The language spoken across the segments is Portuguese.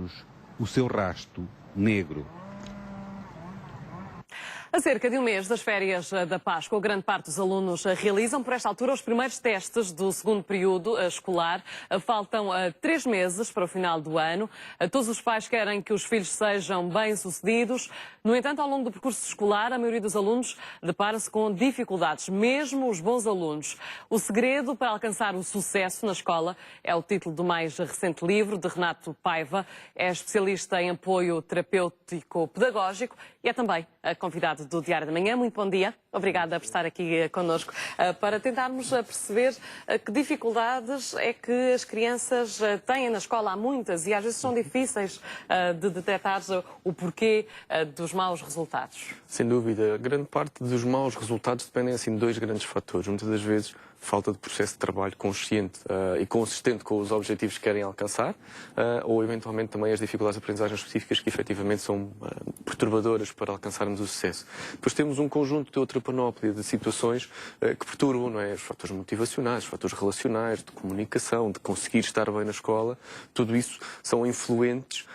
deixar-nos o seu rasto negro. A cerca de um mês das férias da Páscoa, grande parte dos alunos realizam, por esta altura, os primeiros testes do segundo período escolar. Faltam 3 meses para o final do ano. Todos os pais querem que os filhos sejam bem-sucedidos. No entanto, ao longo do percurso escolar, a maioria dos alunos depara-se com dificuldades, mesmo os bons alunos. O segredo para alcançar o sucesso na escola é o título do mais recente livro de Renato Paiva. É especialista em apoio terapêutico-pedagógico e é também convidado do Diário da Manhã. Muito bom dia. Obrigada por estar aqui connosco para tentarmos perceber que dificuldades é que as crianças têm na escola. Há muitas e às vezes são difíceis de detectar o porquê dos maus resultados. Sem dúvida. Grande parte dos maus resultados dependem assim, de 2 grandes fatores. Muitas das vezes, falta de processo de trabalho consciente e consistente com os objetivos que querem alcançar, ou eventualmente também as dificuldades de aprendizagem específicas que efetivamente são perturbadoras para alcançarmos o sucesso. Depois temos um conjunto de outra panóplia de situações que perturbam, não é? Os fatores motivacionais, os fatores relacionais, de comunicação, de conseguir estar bem na escola. Tudo isso são influentes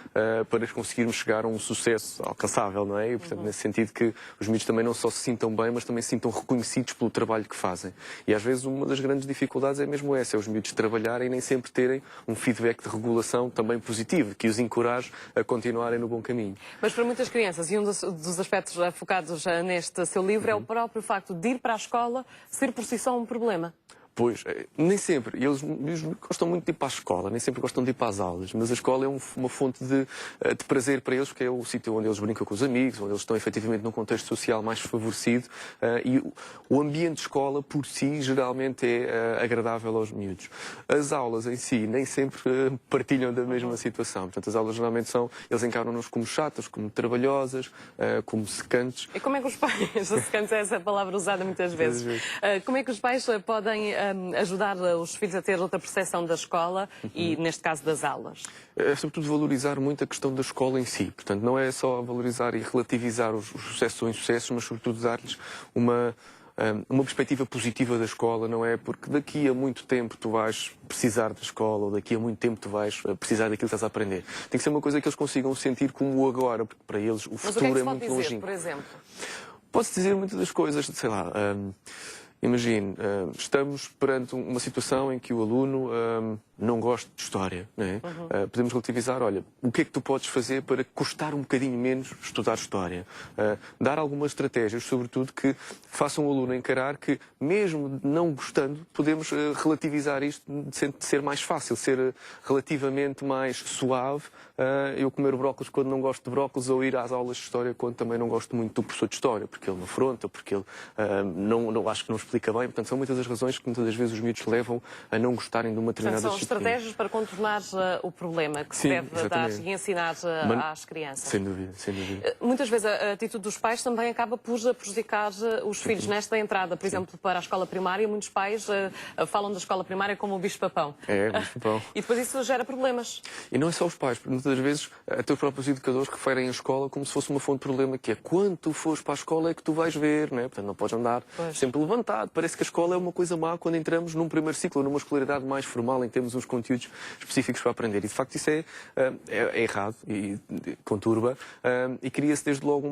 para conseguirmos chegar a um sucesso alcançável, não é? E, portanto, nesse sentido que os miúdos também não só se sintam bem, mas também se sintam reconhecidos pelo trabalho que fazem. E às vezes uma das grandes dificuldades é mesmo essa, é os miúdos trabalharem e nem sempre terem um feedback de regulação também positivo, que os encoraje a continuarem no bom caminho. Mas para muitas crianças, e um dos aspectos focados neste seu livro é o próprio facto de ir para a escola ser por si só um problema. Pois, nem sempre. Eles gostam muito de ir para a escola, nem sempre gostam de ir para as aulas, mas a escola é uma fonte de prazer para eles, porque é o sítio onde eles brincam com os amigos, onde eles estão efetivamente num contexto social mais favorecido, e o ambiente de escola, por si, geralmente é agradável aos miúdos. As aulas em si nem sempre partilham da mesma situação. Portanto, as aulas geralmente eles encaram-nos como chatas, como trabalhosas, como secantes. E como é que os pais, secantes é essa palavra usada muitas vezes, como é que os pais podem ajudar os filhos a ter outra percepção da escola e, neste caso, das aulas? É sobretudo valorizar muito a questão da escola em si. Portanto, não é só valorizar e relativizar os sucessos ou insucessos, mas sobretudo dar-lhes uma perspectiva positiva da escola, não é? Porque daqui a muito tempo tu vais precisar da escola, ou daqui a muito tempo tu vais precisar daquilo que estás a aprender. Tem que ser uma coisa que eles consigam sentir como o agora, porque para eles o futuro é muito longínquo. Mas o que é que se pode dizer, por exemplo? Pode-se dizer muitas das coisas, sei lá... Imagine, estamos perante uma situação em que o aluno não gosta de história, não é? Podemos relativizar, olha, o que é que tu podes fazer para custar um bocadinho menos estudar história? Dar algumas estratégias, sobretudo, que façam o aluno encarar que, mesmo não gostando, podemos relativizar isto de ser mais fácil, ser relativamente mais suave. Eu comer brócolis quando não gosto de brócolis, ou ir às aulas de história quando também não gosto muito do professor de história, porque ele me afronta, porque ele acho que não explica bem. Portanto, são muitas as razões que muitas das vezes os miúdos levam a não gostarem de uma determinada disciplina. São estratégias para contornar o problema que se deve dar e ensinar às crianças. Sem dúvida, sem dúvida. Muitas vezes a atitude dos pais também acaba por prejudicar os filhos nesta entrada. Por exemplo, para a escola primária, muitos pais falam da escola primária como o bicho-papão. É, o bicho-papão. E depois isso gera problemas. E não é só os pais, porque muitas das vezes até os próprios educadores referem a escola como se fosse uma fonte de problema, que é quando tu fores para a escola é que tu vais ver, não é? Portanto, não podes andar sempre levantado. Parece que a escola é uma coisa má quando entramos num primeiro ciclo, numa escolaridade mais formal, em que temos uns conteúdos específicos para aprender. E, de facto, isso é errado e conturba. E cria-se, desde logo,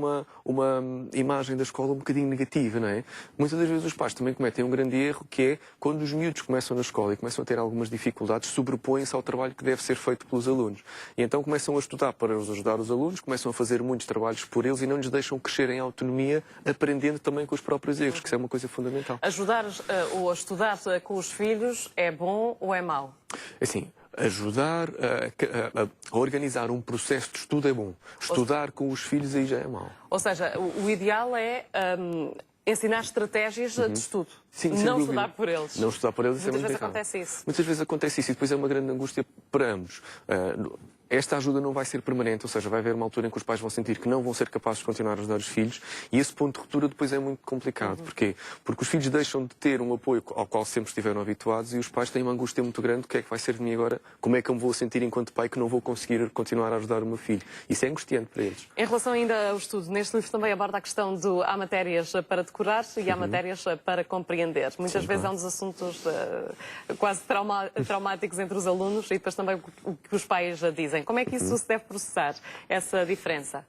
uma imagem da escola um bocadinho negativa, não é? Muitas das vezes os pais também cometem um grande erro, que é, quando os miúdos começam na escola e começam a ter algumas dificuldades, sobrepõem-se ao trabalho que deve ser feito pelos alunos. E então começam a estudar para ajudar os alunos, começam a fazer muitos trabalhos por eles e não lhes deixam crescer em autonomia, aprendendo também com os próprios erros, que isso é uma coisa fundamental. Ajudar ou estudar com os filhos é bom ou é mau? Assim, ajudar a organizar um processo de estudo é bom. Estudar com os filhos aí já é mau. Ou seja, o ideal é ensinar estratégias de estudo. Sim, não estudar por eles. Não estudar por eles, Muitas vezes acontece isso. Muitas vezes acontece isso e depois é uma grande angústia para ambos. Esta ajuda não vai ser permanente, ou seja, vai haver uma altura em que os pais vão sentir que não vão ser capazes de continuar a ajudar os filhos, e esse ponto de ruptura depois é muito complicado. Porquê? Porque os filhos deixam de ter um apoio ao qual sempre estiveram habituados e os pais têm uma angústia muito grande: o que é que vai ser de mim agora? Como é que eu me vou sentir enquanto pai que não vou conseguir continuar a ajudar o meu filho? Isso é angustiante para eles. Em relação ainda ao estudo, neste livro também aborda a questão de há matérias para decorar e há matérias para compreender. Muitas vezes é um dos assuntos quase traumáticos entre os alunos, e depois também o que os pais dizem. dizem. Como é que isso se deve processar, essa diferença?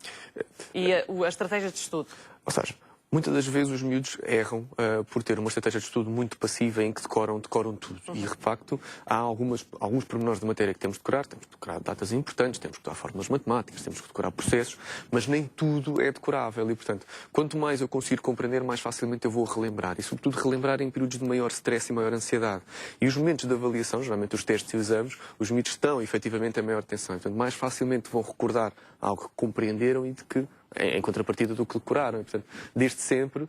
E a estratégia de estudo? Ou seja, muitas das vezes os miúdos erram por ter uma estratégia de estudo muito passiva em que decoram tudo. E, de facto, há alguns pormenores de matéria que temos de decorar. Temos de decorar datas importantes, temos de decorar fórmulas matemáticas, temos de decorar processos, mas nem tudo é decorável. E, portanto, quanto mais eu conseguir compreender, mais facilmente eu vou relembrar. E, sobretudo, relembrar em períodos de maior stress e maior ansiedade. E os momentos de avaliação, geralmente os testes e os exames, os miúdos estão, efetivamente, a maior tensão. E, portanto, mais facilmente vão recordar algo que compreenderam e de que em contrapartida do que decoraram. E, portanto, desde sempre,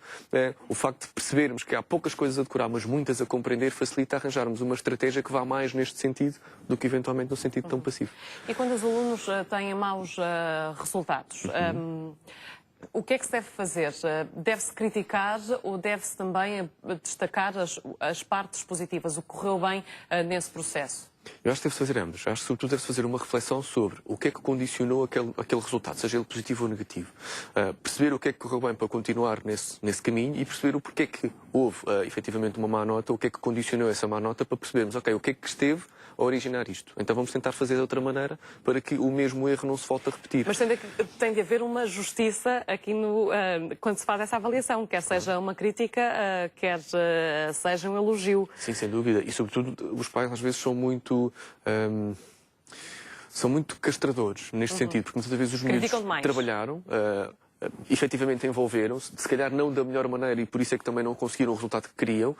o facto de percebermos que há poucas coisas a decorar, mas muitas a compreender, facilita arranjarmos uma estratégia que vá mais neste sentido do que eventualmente no sentido tão passivo. E quando os alunos têm maus resultados, o que é que se deve fazer? Deve-se criticar ou deve-se também destacar as partes positivas, o que correu bem nesse processo? Eu acho que deve-se fazer ambos. Acho que, sobretudo, deve-se fazer uma reflexão sobre o que é que condicionou aquele resultado, seja ele positivo ou negativo. Perceber o que é que correu bem para continuar nesse caminho e perceber o porquê que houve, efetivamente, uma má nota, o que é que condicionou essa má nota, para percebermos, ok, o que é que esteve a originar isto. Então vamos tentar fazer de outra maneira para que o mesmo erro não se volte a repetir. Mas tem de haver uma justiça aqui quando se faz essa avaliação, quer seja uma crítica, quer seja um elogio. Sim, sem dúvida. E, sobretudo, os pais às vezes são muito castradores neste sentido, porque muitas vezes os miúdos trabalharam, efetivamente envolveram-se, se calhar não da melhor maneira e por isso é que também não conseguiram o resultado que queriam,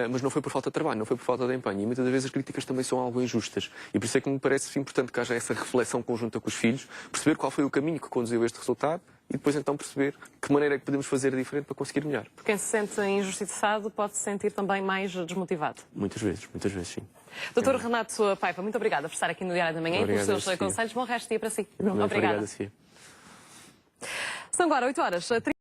mas não foi por falta de trabalho, não foi por falta de empenho. E muitas das vezes as críticas também são algo injustas. E por isso é que me parece importante que haja essa reflexão conjunta com os filhos, perceber qual foi o caminho que conduziu a este resultado e depois então perceber que maneira é que podemos fazer diferente para conseguir melhor. Porque quem se sente injustiçado pode se sentir também mais desmotivado. Muitas vezes sim. Doutor Renato Paiva, muito obrigada por estar aqui no Diário da Manhã e pelos seus conselhos. Bom resto de dia para si. Obrigada. Sofia. São agora 8h.